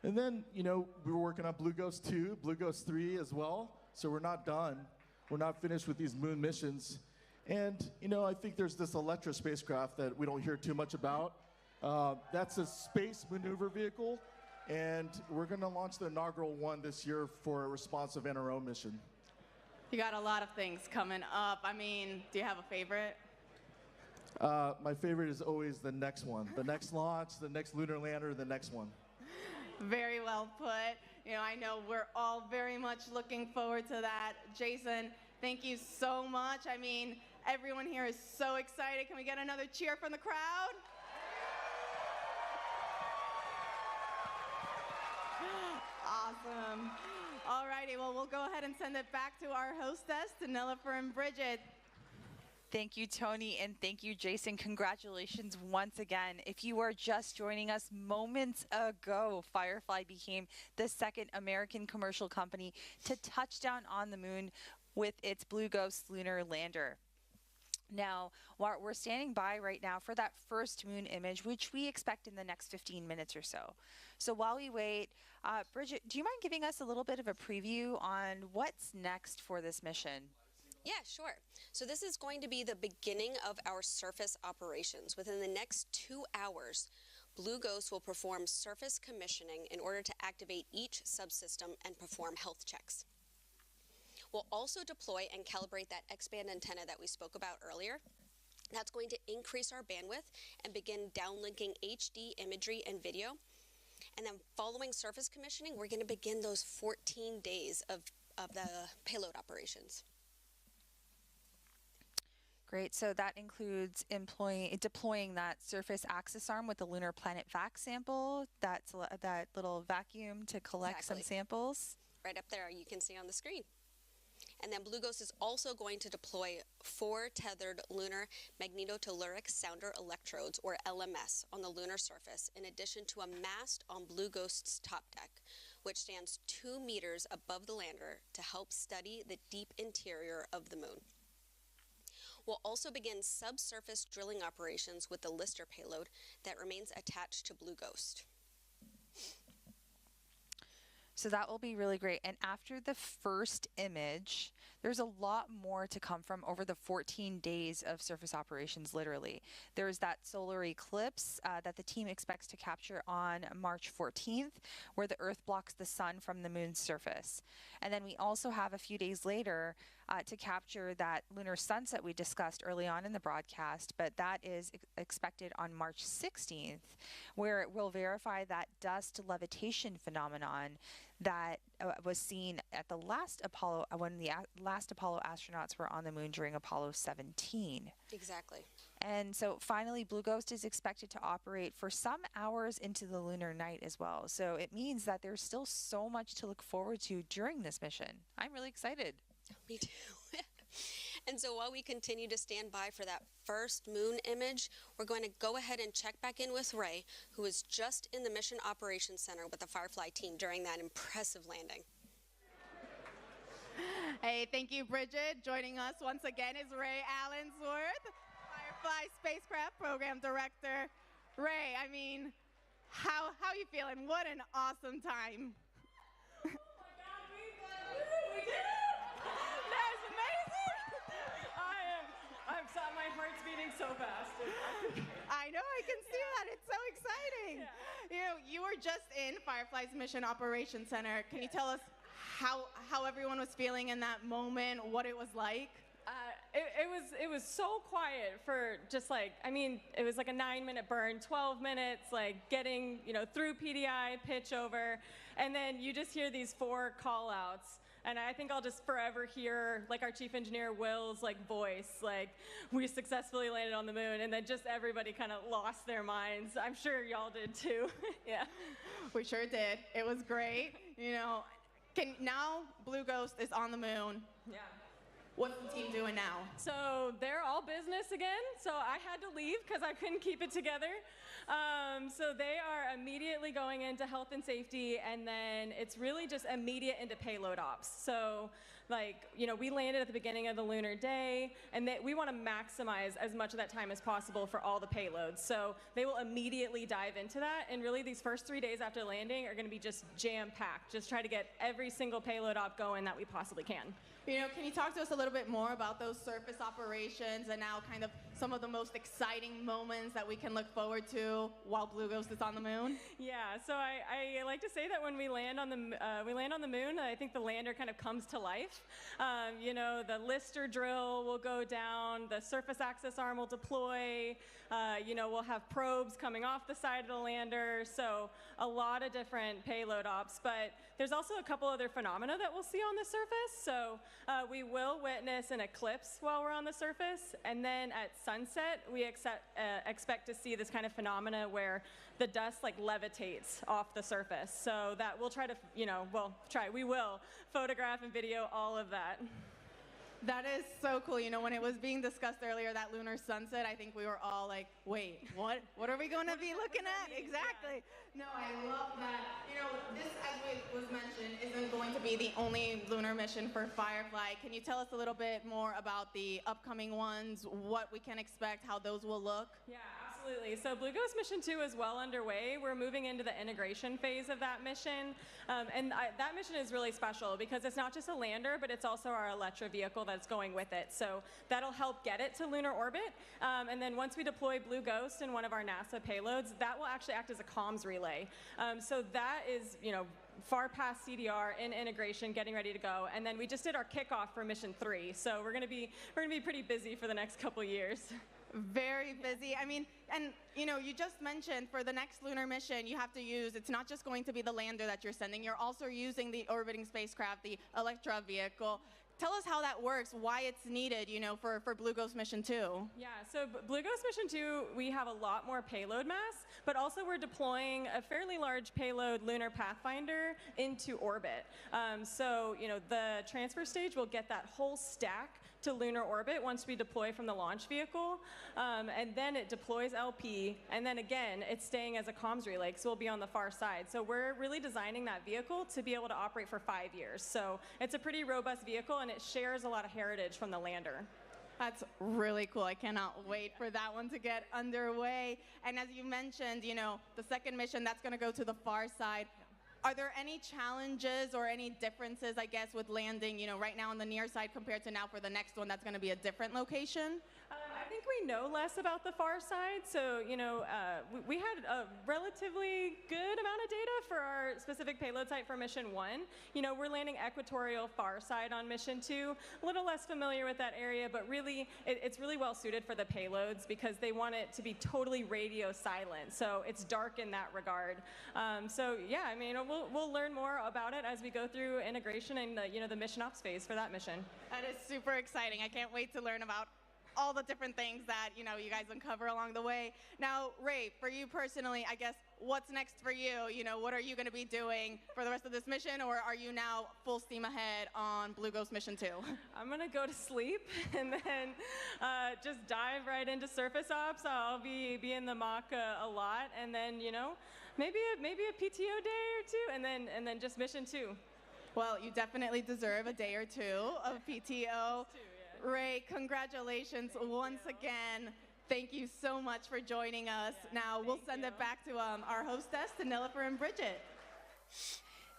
And then, we were working on Blue Ghost 2, Blue Ghost 3 as well, so we're not done. We're not finished with these moon missions. And, I think there's this Electra spacecraft that we don't hear too much about. That's a space maneuver vehicle, and we're going to launch the inaugural one this year for a responsive NRO mission. You got a lot of things coming up. I mean, do you have a favorite? My favorite is always the next one. The next launch, the next lunar lander, the next one. Very well put. I know we're all very much looking forward to that. Jason, thank you so much. I mean, everyone here is so excited. Can we get another cheer from the crowd? Awesome. All righty, well, we'll go ahead and send it back to our hostess, to Nilofer and Bridget. Thank you, Tony, and thank you, Jason. Congratulations once again. If you are just joining us moments ago, Firefly became the second American commercial company to touch down on the moon with its Blue Ghost lunar lander. Now, we're standing by right now for that first moon image, which we expect in the next 15 minutes or so. So while we wait, Bridget, do you mind giving us a little bit of a preview on what's next for this mission? Yeah, sure. So this is going to be the beginning of our surface operations. Within the next 2 hours, Blue Ghost will perform surface commissioning in order to activate each subsystem and perform health checks. We'll also deploy and calibrate that X-band antenna that we spoke about earlier. That's going to increase our bandwidth and begin downlinking HD imagery and video. And then following surface commissioning, we're going to begin those 14 days of the payload operations. Great, so that includes deploying that surface access arm with the lunar planet vac sample, that little vacuum to collect some samples. Right up there, you can see on the screen. And then Blue Ghost is also going to deploy 4 tethered lunar magnetotelluric sounder electrodes, or LMS, on the lunar surface, in addition to a mast on Blue Ghost's top deck, which stands 2 meters above the lander to help study the deep interior of the moon. We'll also begin subsurface drilling operations with the Lister payload that remains attached to Blue Ghost. So that will be really great. And after the first image, there's a lot more to come from over the 14 days of surface operations, literally. There's that solar eclipse that the team expects to capture on March 14th, where the Earth blocks the sun from the moon's surface. And then we also have a few days later to capture that lunar sunset we discussed early on in the broadcast, but that is expected on March 16th, where it will verify that dust levitation phenomenon that was seen at the last Apollo, when the last Apollo astronauts were on the moon during Apollo 17. Exactly. And so finally, Blue Ghost is expected to operate for some hours into the lunar night as well. So it means that there's still so much to look forward to during this mission. I'm really excited. Me too. And so while we continue to stand by for that first moon image, we're going to go ahead and check back in with Ray, who was just in the Mission Operations Center with the Firefly team during that impressive landing. Hey, thank you, Bridget. Joining us once again is Ray Allensworth, Firefly Spacecraft Program Director. Ray, I mean, how you feeling? What an awesome time. My heart's beating so fast. I know, I can see that. It's so exciting. Yeah. You know, you were just in Firefly's Mission Operations Center. Can you tell us how everyone was feeling in that moment, what it was like? It was so quiet for just like, I mean, it was like a 9-minute burn, 12 minutes, like getting, through PDI, pitch over, and then you just hear these 4 call outs. And I think I'll just forever hear, like, our chief engineer, Will's, like, voice, like, we successfully landed on the moon, and then just everybody kind of lost their minds. I'm sure y'all did, too. Yeah. We sure did. It was great. Now Blue Ghost is on the moon. Yeah. What's the team doing now? So they're all business again, so I had to leave because I couldn't keep it together. So they are immediately going into health and safety, and then it's really just immediate into payload ops. So, we landed at the beginning of the lunar day, and we want to maximize as much of that time as possible for all the payloads. So they will immediately dive into that, and really these first 3 days after landing are going to be just jam-packed. Just try to get every single payload op going that we possibly can. Can you talk to us a little bit more about those surface operations and now kind of some of the most exciting moments that we can look forward to while Blue Ghost is on the moon? Yeah, so I like to say that when we land on the moon, I think the lander kind of comes to life. The Lister drill will go down, the surface access arm will deploy, we'll have probes coming off the side of the lander, so a lot of different payload ops, but there's also a couple other phenomena that we'll see on the surface. So we will witness an eclipse while we're on the surface, and then at sunset, we expect to see this kind of phenomena where the dust levitates off the surface. So that we'll try to, we will photograph and video all of that. That is so cool. When it was being discussed earlier, that lunar sunset, I think we were all like, wait, what are we going to be looking at? Exactly. Yeah. No, I love that. This, as was mentioned, isn't going to be the only lunar mission for Firefly. Can you tell us a little bit more about the upcoming ones, what we can expect, how those will look? Yeah, absolutely. So Blue Ghost Mission 2 is well underway. We're moving into the integration phase of that mission. That mission is really special because it's not just a lander, but it's also our Electra vehicle that's going with it. So that'll help get it to lunar orbit. And then once we deploy Blue Ghost in one of our NASA payloads, that will actually act as a comms relay. So that is, far past CDR in integration, getting ready to go. And then we just did our kickoff for Mission 3. So we're gonna be pretty busy for the next couple years. Very busy. I mean, and you just mentioned for the next lunar mission, you have to use, it's not just going to be the lander that you're sending, you're also using the orbiting spacecraft, the Electra vehicle. tell us how that works, why it's needed, you know, for Blue Ghost Mission 2. Yeah, so Blue Ghost Mission 2, we have a lot more payload mass, but also we're deploying a fairly large payload lunar pathfinder into orbit. So, you know, the transfer stage will get that whole stack to lunar orbit once we deploy from the launch vehicle, and then it deploys LP, and then again, it's staying as a comms relay, so we'll be on the far side. So we're really designing that vehicle to be able to operate for 5 years. So it's a pretty robust vehicle, and it shares a lot of heritage from the lander. That's really cool. I cannot wait for that one to get underway. And as you mentioned, you know, the second mission, that's going to go to the far side. Are there any challenges or any differences, I guess, with landing, you know, right now on the near side compared to now for the next one that's going to be a different location? I think we know less about the far side, so, you know, we had a relatively good amount of data for our specific payload site for Mission 1. You know, we're landing equatorial far side on Mission 2, a little less familiar with that area, but really, it's really well suited for the payloads because they want it to be totally radio silent, so it's dark in that regard. So, yeah, I mean, we'll learn more about it as we go through integration and, you know, the mission ops phase for that mission. That is super exciting. I can't wait to learn about all the different things that, you know, you guys uncover along the way. Now, Ray, for you personally, I guess, what's next for you? You know, what are you going to be doing for the rest of this mission, or are you now full steam ahead on Blue Ghost Mission 2? I'm going to go to sleep and then just dive right into surface ops. I'll be in the mock a lot, and then, you know, maybe a PTO day or two, and then just Mission 2. Well, you definitely deserve a day or two of PTO. Ray, congratulations once again. Thank you so much for joining us. Now, we'll send it back to our hostess, to Nilofer and Bridget.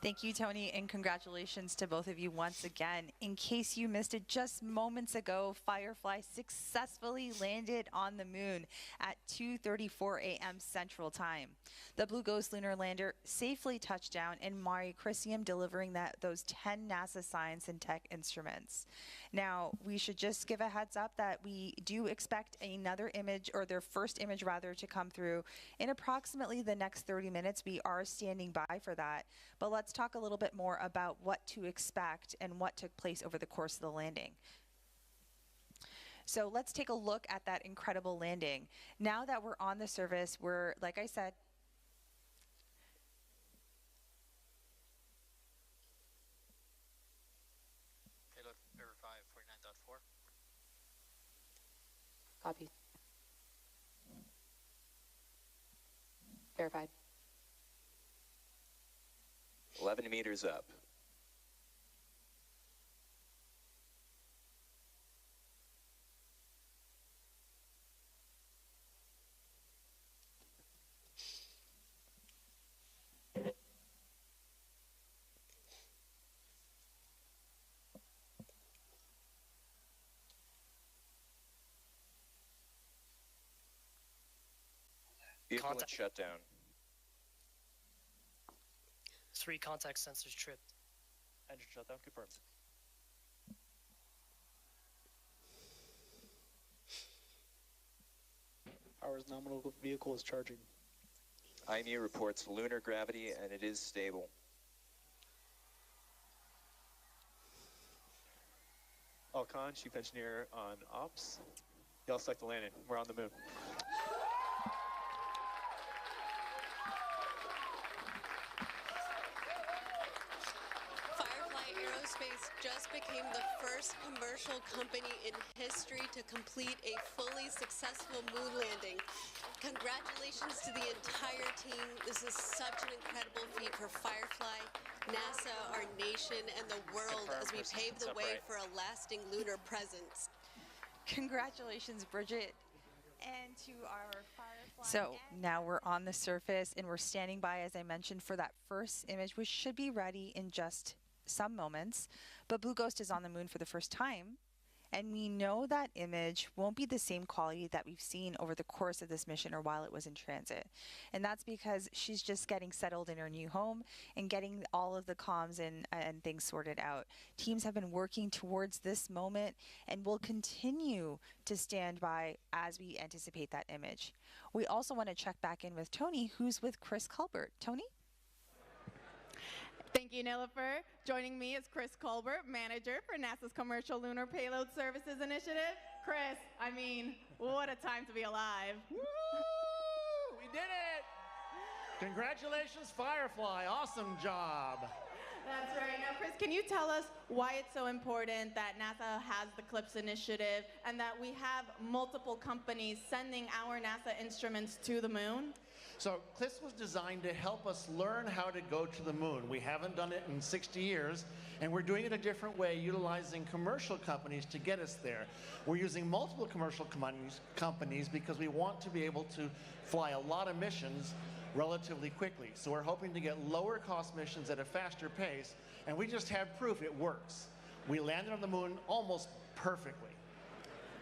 Thank you, Tony, and congratulations to both of you once again. In case you missed it just moments ago, Firefly successfully landed on the moon at 2:34 a.m. Central Time. The Blue Ghost lunar lander safely touched down in Mare Crisium, delivering those 10 NASA science and tech instruments. Now, we should just give a heads up that we do expect another image, or their first image rather, to come through in approximately the next 30 minutes. We are standing by for that. But let's talk a little bit more about what to expect and what took place over the course of the landing. So let's take a look at that incredible landing. Now that we're on the surface, we're, like I said, Payload verify 49.4. Copy. Verified. 11 meters up. Vehicle and shutdown. 3 contact sensors tripped. Engine shutdown confirmed. Power is nominal, vehicle is charging. IMU reports lunar gravity and it is stable. Alcon, Chief Engineer on Ops. Y'all select the landing. We're on the moon. Firefly Aerospace just became the first commercial company in history to complete a fully successful moon landing. Congratulations to the entire team. This is such an incredible feat for Firefly, NASA, our nation, and the world as we pave the way for a lasting lunar presence. Congratulations, Bridget, and to our Firefly. So now we're on the surface and we're standing by, as I mentioned, for that first image, which should be ready in just some moments. But Blue Ghost is on the moon for the first time, and we know that image won't be the same quality that we've seen over the course of this mission or while it was in transit. And that's because she's just getting settled in her new home and getting all of the comms and things sorted out. Teams have been working towards this moment and will continue to stand by as we anticipate that image. We also want to check back in with Tony, who's with Chris Colbert. Tony? Thank Thank you, Nilofer. Joining me is Chris Colbert, manager for NASA's Commercial Lunar Payload Services Initiative. Chris, I mean, what a time to be alive. Woo! We did it! Congratulations, Firefly. Awesome job. That's right. Now, Chris, can you tell us why it's so important that NASA has the CLPS initiative and that we have multiple companies sending our NASA instruments to the moon? So CLPS was designed to help us learn how to go to the moon. We haven't done it in 60 years, and we're doing it a different way, utilizing commercial companies to get us there. We're using multiple commercial companies because we want to be able to fly a lot of missions relatively quickly. So we're hoping to get lower cost missions at a faster pace, and we just have proof it works. We landed on the moon almost perfectly.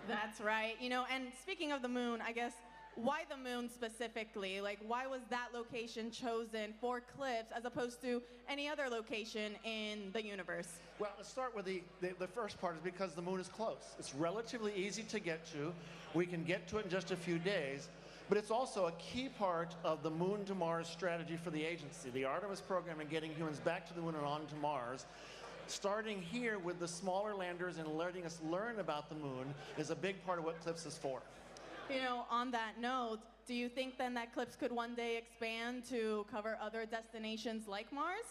That's right. You know, and speaking of the moon, I guess, why the moon specifically? Like, why was that location chosen for CLPS as opposed to any other location in the universe? Well, let's start with the first part is because the moon is close. It's relatively easy to get to. We can get to it in just a few days. But it's also a key part of the Moon to Mars strategy for the agency, the Artemis program and getting humans back to the moon and on to Mars. Starting here with the smaller landers and letting us learn about the moon is a big part of what CLPS is for. You know, on that note, do you think then that CLPS could one day expand to cover other destinations like Mars?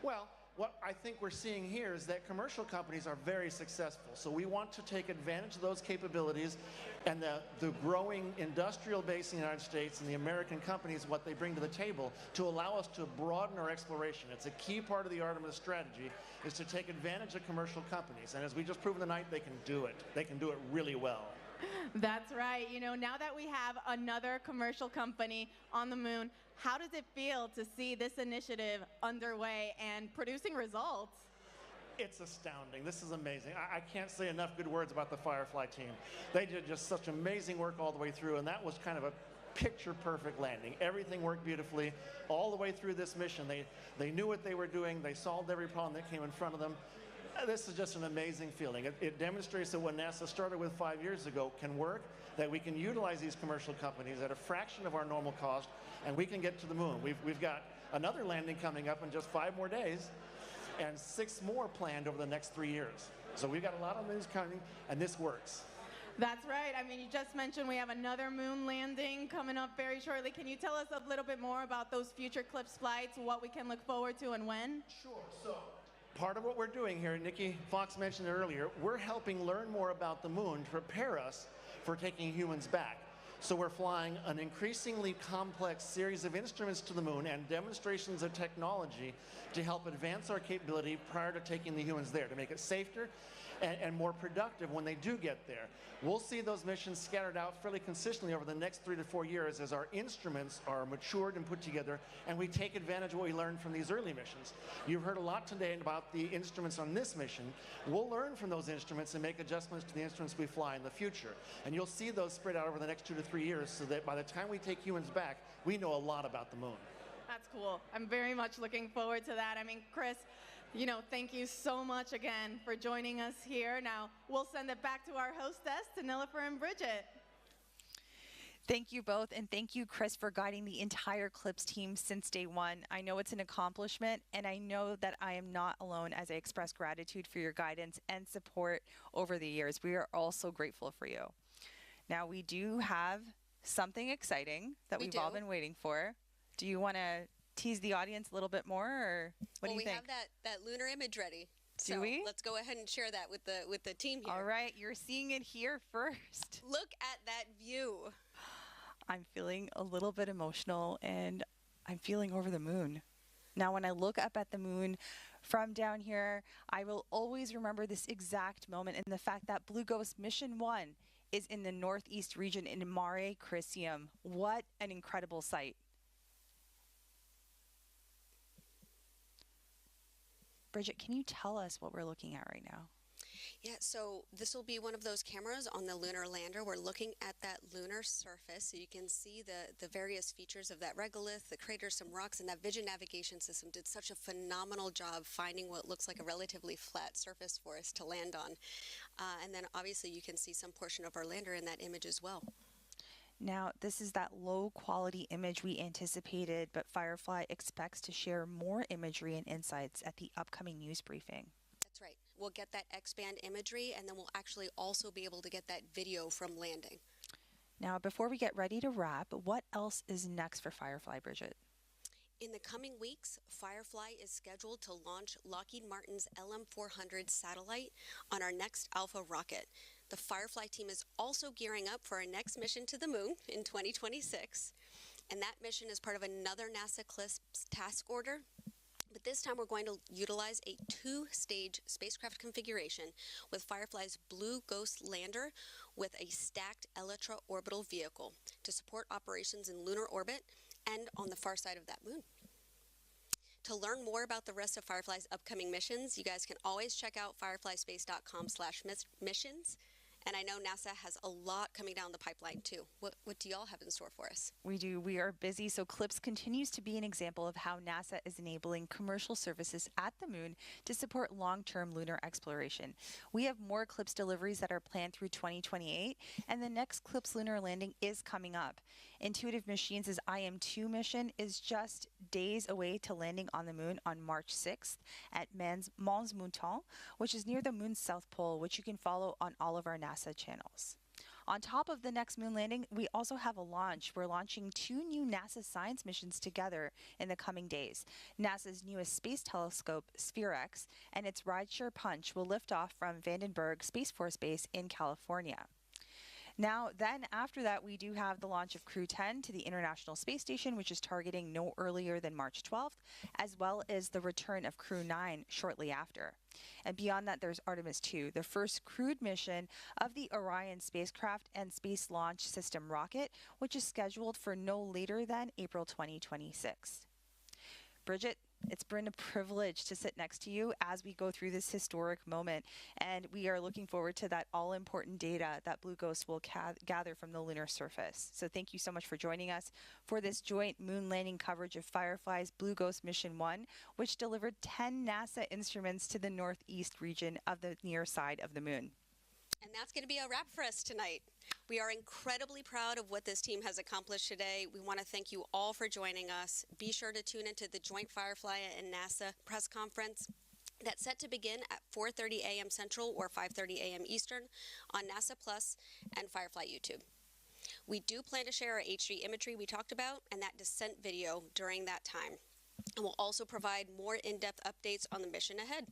Well, what I think we're seeing here is that commercial companies are very successful. So we want to take advantage of those capabilities and the growing industrial base in the United States and the American companies, what they bring to the table to allow us to broaden our exploration. It's a key part of the Artemis strategy is to take advantage of commercial companies. And as we just proved tonight, they can do it. They can do it really well. That's right. You know, now that we have another commercial company on the moon, how does it feel to see this initiative underway and producing results? It's astounding. This is amazing. I can't say enough good words about the Firefly team. They did just such amazing work all the way through, and that was kind of a picture-perfect landing. Everything worked beautifully all the way through this mission. They knew what they were doing. They solved every problem that came in front of them. This is just an amazing feeling. It demonstrates that what NASA started with 5 years ago can work, that we can utilize these commercial companies at a fraction of our normal cost, and we can get to the moon. We've got another landing coming up in just 5 more days, and 6 more planned over the next 3 years. So we've got a lot of moons coming, and this works. That's right. I mean, you just mentioned we have another moon landing coming up very shortly. Can you tell us a little bit more about those future CLPS flights, what we can look forward to and when? Sure. So part of what we're doing here, Nikki Fox mentioned it earlier, we're helping learn more about the moon to prepare us for taking humans back. So we're flying an increasingly complex series of instruments to the moon and demonstrations of technology to help advance our capability prior to taking the humans there, to make it safer and more productive when they do get there. We'll see those missions scattered out fairly consistently over the next 3 to 4 years as our instruments are matured and put together, and we take advantage of what we learned from these early missions. You've heard a lot today about the instruments on this mission. We'll learn from those instruments and make adjustments to the instruments we fly in the future. And you'll see those spread out over the next 2 to 3 years so that by the time we take humans back, we know a lot about the moon. That's cool. I'm very much looking forward to that. I mean, Chris, you know, thank you so much again for joining us here. Now, we'll send it back to our hostess, to Nilofer and Bridget. Thank you both, and thank you, Chris, for guiding the entire CLPS team since day one. I know it's an accomplishment, and I know that I am not alone as I express gratitude for your guidance and support over the years. We are all so grateful for you. Now, we do have something exciting that we've all been waiting for. Do you want to tease the audience a little bit more, or what do you think? Well, we have that lunar image ready. Do so we? Let's go ahead and share that with the team here. All right, you're seeing it here first. Look at that view. I'm feeling a little bit emotional, and I'm feeling over the moon. Now, when I look up at the moon from down here, I will always remember this exact moment and the fact that Blue Ghost Mission 1 is in the northeast region in Mare Crisium. What an incredible sight. Bridget, can you tell us what we're looking at right now? Yeah, so this will be one of those cameras on the lunar lander. We're looking at that lunar surface, so you can see the various features of that regolith, the craters, some rocks, and that vision navigation system did such a phenomenal job finding what looks like a relatively flat surface for us to land on. And then obviously you can see some portion of our lander in that image as well. Now, this is that low quality image we anticipated, but Firefly expects to share more imagery and insights at the upcoming news briefing. That's right. We'll get that X-band imagery, and then we'll actually also be able to get that video from landing. Now, before we get ready to wrap, what else is next for Firefly, Bridget? In the coming weeks, Firefly is scheduled to launch Lockheed Martin's LM-400 satellite on our next Alpha rocket. The Firefly team is also gearing up for our next mission to the moon in 2026. And that mission is part of another NASA CLPS task order. But this time we're going to utilize a two-stage spacecraft configuration with Firefly's Blue Ghost lander with a stacked Elytra orbital vehicle to support operations in lunar orbit and on the far side of that moon. To learn more about the rest of Firefly's upcoming missions, you guys can always check out fireflyspace.com/missions. And I know NASA has a lot coming down the pipeline too. What do y'all have in store for us? We do. We are busy. So CLPS continues to be an example of how NASA is enabling commercial services at the moon to support long-term lunar exploration. We have more CLPS deliveries that are planned through 2028, and the next CLPS lunar landing is coming up. Intuitive Machines' IM-2 mission is just days away to landing on the moon on March 6th at Mons Mouton, which is near the moon's south pole, which you can follow on all of our NASA channels. On top of the next moon landing, we also have a launch. We're launching 2 new NASA science missions together in the coming days. NASA's newest space telescope, SphereX, and its rideshare Punch will lift off from Vandenberg Space Force Base in California. Now, then after that, we do have the launch of Crew 10 to the International Space Station, which is targeting no earlier than March 12th, as well as the return of Crew 9 shortly after. And beyond that, there's Artemis 2, the first crewed mission of the Orion spacecraft and Space Launch System rocket, which is scheduled for no later than April 2026. Bridget, it's been a privilege to sit next to you as we go through this historic moment, and we are looking forward to that all-important data that Blue Ghost will gather from the lunar surface. So thank you so much for joining us for this joint moon landing coverage of Firefly's Blue Ghost Mission 1, which delivered 10 NASA instruments to the northeast region of the near side of the moon. And that's going to be a wrap for us tonight. We are incredibly proud of what this team has accomplished today. We want to thank you all for joining us. Be sure to tune into the joint Firefly and NASA press conference that's set to begin at 4:30 a.m. Central or 5:30 a.m. Eastern on NASA Plus and Firefly YouTube. We do plan to share our HD imagery we talked about and that descent video during that time. And we'll also provide more in-depth updates on the mission ahead.